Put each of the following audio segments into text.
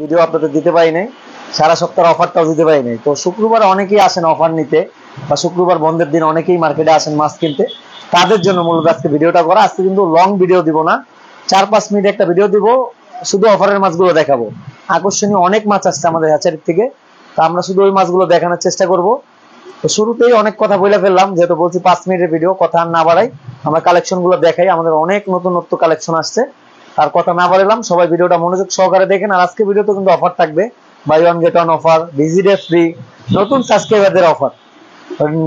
Video আপনাদের দিতে পারি নাই, সারা সপ্তাহের অফারটাও দিতে পারি নাই। তো শুক্রবার অনেকেই আসেন অফার নিতে, বা শুক্রবার বন্ধের দিন অনেকেই মার্কেটে আসেন মাছ কিনতে, তাদের জন্য মূলত আজকে ভিডিওটা করা। আজকে কিন্তু লং ভিডিও দিব না, 4-5 মিনিট একটা ভিডিও দিব, শুধু অফারের মাছগুলো দেখাবো। আকর্ষণীয় অনেক মাছ আসছে আমাদের হ্যাচারির থেকে, তো আমরা শুধু ওই মাছগুলো দেখানোর চেষ্টা করব। তো শুরুতেই অনেক কথা বলে ফেললাম, যেহেতু বলছি 5 মিনিটের ভিডিও, কথা আর না বাড়াই, আমরা কালেকশন গুলো দেখাই। আমাদের অনেক নতুন নতুন কালেকশন আসছে, আর কথা না বাড়ালাম, সবাই ভিডিওটা মনোযোগ সহকারে দেখেন। আর আজকে ভিডিওতে কিন্তু অফার থাকবে, buy one get one offer, ভিজিটে ফ্রি, নতুন সাবস্ক্রাইবারদের অফার,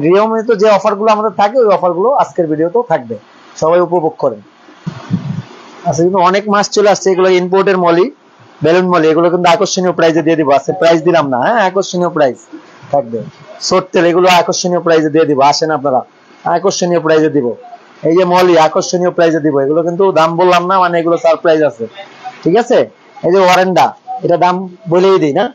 নিয়মিত যে অফার গুলো আমাদের থাকে ওই অফার গুলো আজকের ভিডিওতেও থাকবে, সবাই উপভোগ করেন। আচ্ছা, কিন্তু অনেক মাছ চলে আসছে, এগুলো ইম্পোর্টের মলি, বেলুন মলি, এগুলো কিন্তু আকর্ষণীয় প্রাইজে দিয়ে দিব। আজকে প্রাইস দিলাম না, হ্যাঁ, আকর্ষণীয় প্রাইস থাকবে। সত্যি এগুলো আকর্ষণীয় প্রাইজে দিয়ে দিব, আসেন আপনারা, আকর্ষণীয় প্রাইজে দিব। এই যে মলি, আকর্ষণীয় প্রাইজে দিব। এগুলো কিন্তু দাম বললাম না, মানে এগুলো সারপ্রাইজ আছে, ঠিক আছে। এই যে ওয়ারেন্ডা, এটা দাম বলেই দিই না,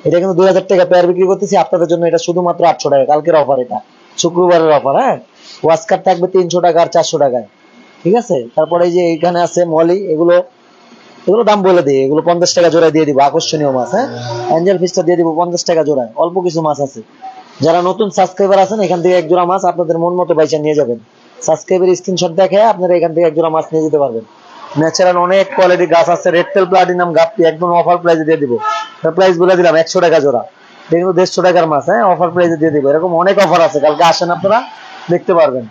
এটা কিন্তু 2000 টাকা পেয়ার বিক্রি করতেছি আপনাদের জন্য। এটা শুধুমাত্র 800 টাকা, কালকের অফার, এটা শুক্রবারের অফার। হ্যাঁ, ওয়াস্কার থাকবে 300 টাকা আর 400 টাকায়, ঠিক আছে। তারপরে এই যে এইখানে আছে মলি, এগুলো এগুলো দাম বলে দিই, এগুলো 50 টাকা জোড়ায় দিয়ে দিব। আকর্ষণীয় মাছ, হ্যাঁ, অ্যাঞ্জেল ফিশটা দিয়ে দিব 50 টাকা জোড়ায়। অল্প কিছু মাছ আছে, যারা নতুন সাবস্ক্রাইবার আছেন এখান থেকে এক জোড়া মাছ আপনাদের মন মতো বাইচা নিয়ে যাবেন। সাবস্ক্রাইবার স্ক্রিনশট দেখে আপনারা এখান থেকে এক জোড়া মাছ নিয়ে যেতে পারবেন। ন্যাচারাল অনেক কোয়ালিটি গাছ আছে, রেড টেল প্লাটিনাম গাপ্পি, একদম অফার প্রাইসে দিয়ে দিব। তার প্রাইস বলে দিলাম 100 টাকা জোড়া, এটা কিন্তু 150 টাকার মাছ, হ্যাঁ, অফার প্রাইসে দিয়ে দিব। এরকম অনেক অফার আছে, কালকে আসেন আপনারা দেখতে পারবেন।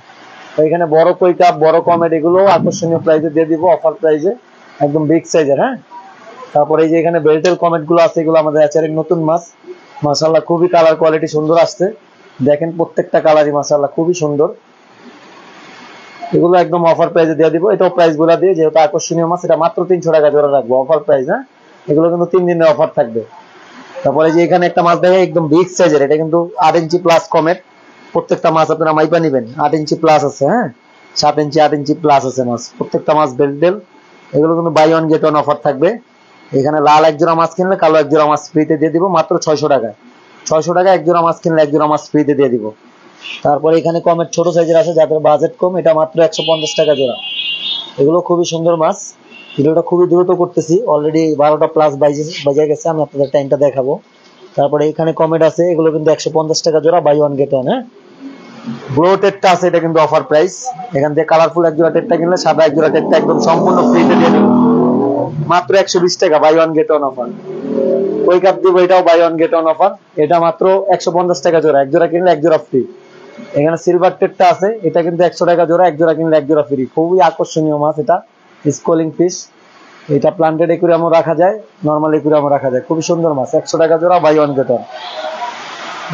তো এখানে বড় কই কাপ, বড় কমেট, এগুলো আকর্ষণীয় প্রাইসে দিয়ে দিব, অফার প্রাইসে, একদম বিগ সাইজের। হ্যাঁ, তারপরে এই যে এখানে বেল্টেল কমেট গুলো আছে, এগুলো আমাদের অ্যাচারির নতুন মাছ, মাশাআল্লাহ খুবই কালার কোয়ালিটি সুন্দর আসছে, দেখেন প্রত্যেকটা কালারই মাশাআল্লাহ খুবই সুন্দর। এগুলো একদম অফার প্রাইসে দিয়ে দিব, এটাও প্রাইস গুলা দিয়ে, যেহেতু আকর্ষণীয় মাছ, এটা মাত্র 300 টাকা জোড়া রাখবো, অফার প্রাইস। হ্যাঁ, এগুলো কিন্তু 3 দিনের অফার থাকবে। তারপরে যে এখানে একটা মাছ দেখে, একদম বিগ সাইজের, এটা কিন্তু 8 ইঞ্চি প্লাস কমেট, প্রত্যেকটা মাছ আপনারা মাইপা নিবেন, 8 ইঞ্চি প্লাস আছে, হ্যাঁ, 7 ইঞ্চি 8 ইঞ্চি প্লাস আছে মাছ, প্রত্যেকটা মাছ বেল্টেল। এগুলো কিন্তু buy one get one offer থাকবে। এখানে লাল এক জোড়া মাছ কিনলে কালো এক জোড়া মাছ ফ্রিতে দিয়ে দিব, মাত্র 600 টাকায়। 600 টাকা এক জোড়া মাছ কিনলে এক জোড়া মাছ ফ্রিতে দিয়ে দিব। তারপরে এখানে কমের ছোট সাইজের আছে, যাদের বাজেট কম, এটা মাত্র 150 টাকা জোড়া। এগুলো খুবই সুন্দর মাছ। ভিডিওটা খুবই দ্রুত করতেছি, অলরেডি 12টা প্লাস বাজে গেছে, আমি আপনাদের টাইমটা দেখাবো। তারপরে এখানে কমেট আছে, এগুলো কিন্তু 150 টাকা জোড়া, বাই ওয়ান গেট ওয়ান। হ্যাঁ, ব্লু টেটটা আছে, এটা কিন্তু অফার প্রাইস। এখান থেকে কালারফুল এক জোড়া টেটটা কিনলে সাদা এক জোড়া টেটটা একদম সম্পূর্ণ ফ্রিতে দিয়ে দিব, মাত্র 120 টাকা, buy one get one offer. ওই কাপ দিব, এটাও buy one get one offer, এটা মাত্র 150 টাকা জোড়া, এক জোড়া কিনলে এক জোড়া ফ্রি। এখানে সিলভার টেটটা আছে, এটা কিন্তু 100 টাকা জোড়া, এক জোড়া কিনলে এক জোড়া ফ্রি। খুবই আকর্ষণীয় মাছ, এটা স্কলিং ফিশ, এটা প্লান্টেড একুরিয়ামও রাখা যায়, নর্মাল একুরিয়ামও রাখা যায়, খুবই সুন্দর মাছ, 100 টাকা জোড়া, বাই ওয়ান গেট ওয়ান।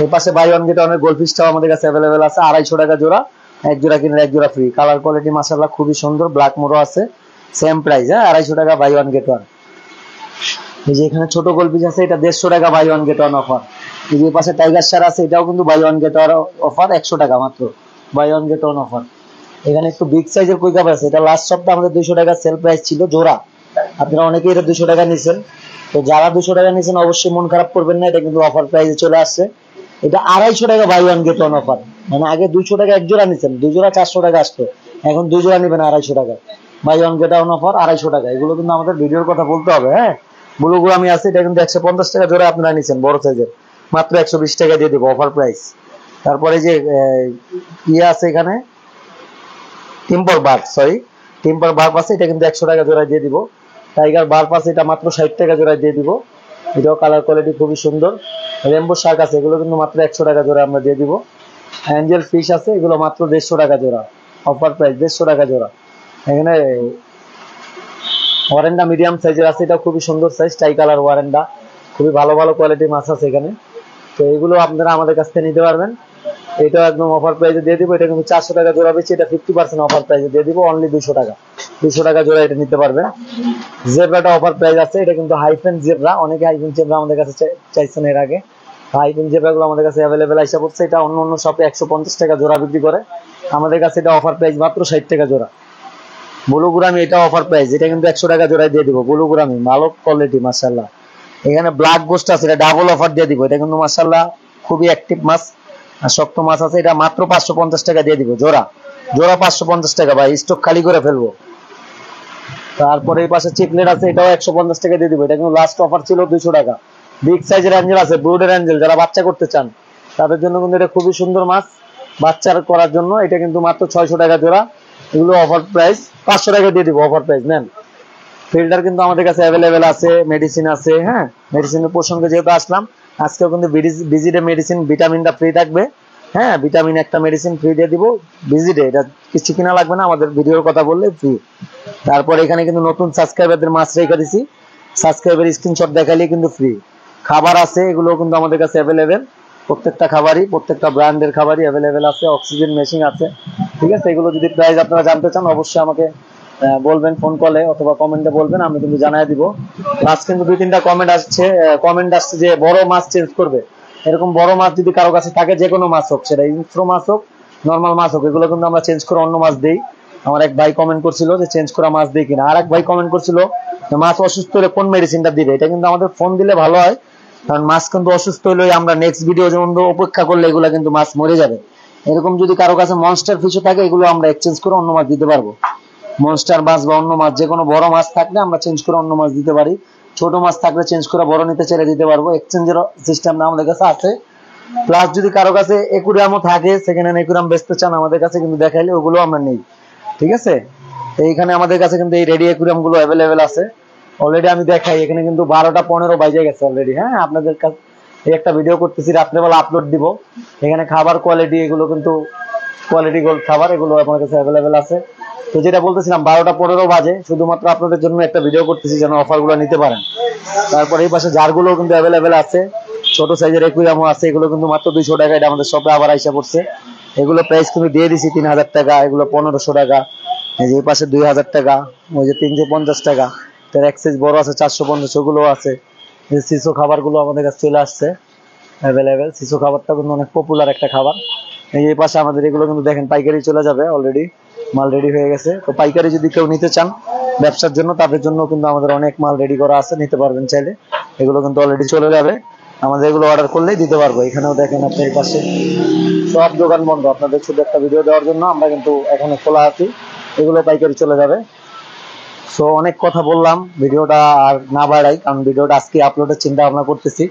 এই পাশে বাই ওয়ান গেট ওয়ানের গোল্ডফিশটাও আমাদের কাছে অ্যাভেলেবেল আছে, 250 টাকা জোড়া, এক জোড়া কিনলে এক জোড়া ফ্রি। কালার কোয়ালিটি মাশাআল্লাহ খুবই সুন্দর, ব্ল্যাক মোরো আছে, সেম প্রাইস, হ্যাঁ, 250 টাকা, বাই ওয়ান গেট ওয়ান। এই যে এখানে ছোট গোল্ডফিশ আছে, এটা 150 টাকা, buy one get one offer. এই যে পাশে টাইগার শার্ক আছে, এটাও কিন্তু buy one get one offer, 100 টাকা মাত্র, buy one get one offer. এখানে একটু বিগ সাইজের কই কাপ আছে, এটা লাস্ট সপ্তাহে আমাদের 200 টাকা সেল প্রাইস ছিল জোড়া, আপনারা অনেকেই এটা 200 টাকা নিছেন। তো যারা 200 টাকা নিছেন অবশ্যই মন খারাপ করবেন না, এটা কিন্তু অফার প্রাইসে চলে আসছে। এটা 250 টাকা, buy one get one offer, মানে আগে 200 টাকা এক জোড়া নিছেন, 2 জোড়া 400 টাকা আসতো, এখন 2 জোড়া নেবেন 250 টাকা, buy one get one offer, 250 টাকা। এগুলো কিন্তু আমাদের ভিডিওর কথা বলতে হবে, হ্যাঁ। ব্লুগুলো আমি আছে, এটা কিন্তু 150 টাকা জোড়া আপনারা নিছেন বড় সাইজের, মাত্র 120 টাকা দিয়ে দিব, অফার প্রাইস। তারপরে যে ইয়ে আছে এখানে, টিম্পার বার্ড, সরি, টিম্পার বার্ড আছে, এটা কিন্তু 100 টাকা জোড়ায় দিয়ে দিব। টাইগার বার্ড আছে, এটা মাত্র 60 টাকা জোড়ায় দিয়ে দিব, এটাও কালার কোয়ালিটি খুবই সুন্দর। রেমবো শার্ক আছে, এগুলো কিন্তু মাত্র 100 টাকা জোড়া আমরা দিয়ে দিব। অ্যাঞ্জেল ফিশ আছে, এগুলো মাত্র 150 টাকা জোড়া, অফার প্রাইস 150 টাকা জোড়া। এখানে ওয়ারেন্ডা মিডিয়াম সাইজের আছে, এটা খুবই সুন্দর সাইজ, টাই কালার ওয়ারেন্ডা, খুবই ভালো ভালো কোয়ালিটির মাছ আছে এখানে। তো এগুলো আপনারা আমাদের কাছ থেকে নিতে পারবেন, এটা একদম অফার প্রাইসে দিয়ে দিব। এটা কিন্তু 400 টাকা জোড়া বেশি, এটা 50% অফার প্রাইসে দিয়ে দিব, অনলি 200 টাকা, 200 টাকা জোড়া এটা নিতে পারবেন। জেব্রাটা অফার প্রাইস আছে, এটা কিন্তু হাইফেন জেব্রা, অনেকে হাইফেন জেব্রা আমাদের কাছে চাইছেন এর আগে, হাইফেন জেব্রা গুলো আমাদের কাছে অ্যাভেলেবেল আইসা পড়ছে। এটা অন্য অন্য শপে 150 টাকা জোড়া বিক্রি করে, আমাদের কাছে এটা অফার প্রাইস মাত্র 60 টাকা জোড়া। বুলুগুরামি, এটা অফার প্রাইস, এটা কিন্তু 100 টাকা জোড়ায় দিয়ে দিব, বুলুগুরামি ভালো কোয়ালিটি মাশাআল্লাহ। এখানে ব্ল্যাক গোস্ট আছে, এটা ডাবল অফার দিয়ে দিব, এটা কিন্তু মাশাআল্লাহ খুবই অ্যাক্টিভ মাছ আর শক্ত মাছ আছে, এটা মাত্র 550 টাকা দিয়ে দিব জোড়া, জোড়া 550 টাকা, ভাই স্টক খালি করে ফেলবো। তারপরে এই পাশে চিকলেট আছে, এটাও 150 টাকা দিয়ে দিব। এটা কিন্তু লাস্ট অফার ছিল 200 টাকা। বিগ সাইজের অ্যাঞ্জেল আছে, ব্রুডের অ্যাঞ্জেল, যারা বাচ্চা করতে চান তাদের জন্য কিন্তু এটা খুবই সুন্দর মাছ বাচ্চার করার জন্য। এটা কিন্তু মাত্র 600 টাকা জোড়া। এগুলো অফার প্রাইস, 500 টাকা দিয়ে দিব অফার প্রাইস নেন। ফিল্টার কিন্তু আমাদের কাছে অ্যাভেলেবেল আছে, মেডিসিন আছে। হ্যাঁ, মেডিসিনের প্রসঙ্গে যেহেতু আসলাম, আজকেও কিন্তু বিজিডে মেডিসিন ভিটামিনটা ফ্রি থাকবে। হ্যাঁ, ভিটামিন একটা মেডিসিন ফ্রি দিয়ে দিব বিজিডে, এটা কিছু কিনা লাগবে না, আমাদের ভিডিওর কথা বললে ফ্রি। তারপর এখানে কিন্তু নতুন সাবস্ক্রাইবারদের মাছ রেখে দিছি, সাবস্ক্রাইবার স্ক্রিনশট দেখাইলে কিন্তু ফ্রি। খাবার আছে, এগুলো কিন্তু আমাদের কাছে অ্যাভেলেবেল, প্রত্যেকটা খাবারই, প্রত্যেকটা ব্র্যান্ডের খাবারই অ্যাভেলেবেল আছে। অক্সিজেন মেশিন আছে, ঠিক আছে। এগুলো যদি প্রাইস আপনারা জানতে চান অবশ্যই আমাকে বলবেন, ফোন কলে অথবা কমেন্টে বলবেন, আমি কিন্তু জানাই দিব। প্লাস কিন্তু 2-3টা কমেন্ট আসছে যে বড় মাছ চেঞ্জ করবে। এরকম বড় মাছ যদি কারো কাছে থাকে, যে কোনো মাছ হোক, সেটা ইনফ্রো মাছ হোক, নর্মাল মাছ হোক, এগুলো কিন্তু আমরা চেঞ্জ করে অন্য মাছ দিই। আমার এক ভাই কমেন্ট করছিল যে চেঞ্জ করা মাছ দিই কিনা। আর এক ভাই কমেন্ট করছিল মাছ অসুস্থ হলে কোন মেডিসিনটা দিবে। এটা কিন্তু আমাদের ফোন দিলে ভালো হয়, কারণ মাছ কিন্তু অসুস্থ হলে আমরা নেক্সট ভিডিও যেমন অপেক্ষা করলে এগুলো কিন্তু মাছ মরে যাবে। এরকম যদি কারো কাছে মনস্টার ফিশও থাকে, এগুলো আমরা এক্সচেঞ্জ করে অন্য মাছ দিতে পারবো। মনস্টার মাছ বা অন্য মাছ, যে কোনো বড় মাছ থাকলে আমরা চেঞ্জ করে অন্য মাছ দিতে পারি। ছোট মাছ থাকলে চেঞ্জ করে বড় নিতে চাইলে দিতে পারবো। এক্সচেঞ্জের সিস্টেমটা আমাদের কাছে আছে। প্লাস যদি কারো কাছে একুরিয়ামও থাকে, সেকেন্ড হ্যান্ড একুরিয়াম বেচতে চান, আমাদের কাছে কিন্তু দেখাইলে ওগুলো আমরা নেই, ঠিক আছে। এইখানে আমাদের কাছে কিন্তু এই রেডি একুরিয়াম গুলো অ্যাভেলেবেল আছে। অলরেডি আমি দেখাই, এখানে কিন্তু 12টা 15 বাজে গেছে অলরেডি। হ্যাঁ, আপনাদের কাছে এই একটা ভিডিও করতেছি, রাত্রেবেলা আপলোড দিব। এখানে খাবার কোয়ালিটি, এগুলো কিন্তু কোয়ালিটি গোল্ড খাবার, এগুলো আমার কাছে অ্যাভেলেবেল আছে। তো যেটা বলতেছিলাম, 12টা 15 বাজে, শুধুমাত্র আপনাদের জন্য একটা ভিডিও করতেছি যেন অফার গুলো নিতে পারেন। তারপর এই পাশে জারগুলো কিন্তু অ্যাভেলেবেল আছে, ছোট সাইজের একুরিয়ামও আছে। এগুলো কিন্তু মাত্র 200 টাকা, এটা আমাদের শপে আবার আইসা পড়ছে। এগুলো প্রাইস কিন্তু দিয়ে দিছি 3000 টাকা, এগুলো 1500 টাকা। এই যে এই পাশে 2000 টাকা, ওই যে 350 টাকা। তার এক সাইজ বড় আছে 450, ওগুলো আছে। এই সিসো খাবারগুলো আমাদের কাছে চলে আসছে অ্যাভেলেবেল। সিসো খাবারটা কিন্তু অনেক পপুলার একটা খাবার। এই পাশে আমাদের এগুলো কিন্তু দেখেন পাইকারি চলে যাবে, অলরেডি মাল রেডি হয়ে গেছে। তো পাইকারি যদি কেউ নিতে চান ব্যবসার জন্য, তাদের জন্য কিন্তু আমাদের অনেক মাল রেডি করা আছে, নিতে পারবেন চাইলে। এগুলো কিন্তু অলরেডি চলে যাবে, আমাদের এগুলো অর্ডার করলেই দিতে পারবো। এখানেও দেখেন আপনি এই পাশে সব দোকান বন্ধ, আপনাদের শুধু একটা ভিডিও দেওয়ার জন্য আমরা কিন্তু এখনো খোলা আছি। এগুলো পাইকারি চলে যাবে। সো অনেক কথা বললাম, ভিডিওটা আর না বাড়াই, কারণ ভিডিওটা আজকে আপলোডের চিন্তা ভাবনা করতেছি।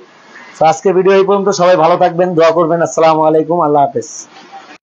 তো আজকে ভিডিও এই পর্যন্ত, সবাই ভালো থাকবেন, দোয়া করবেন। আসসালামু আলাইকুম, আল্লাহ হাফেজ।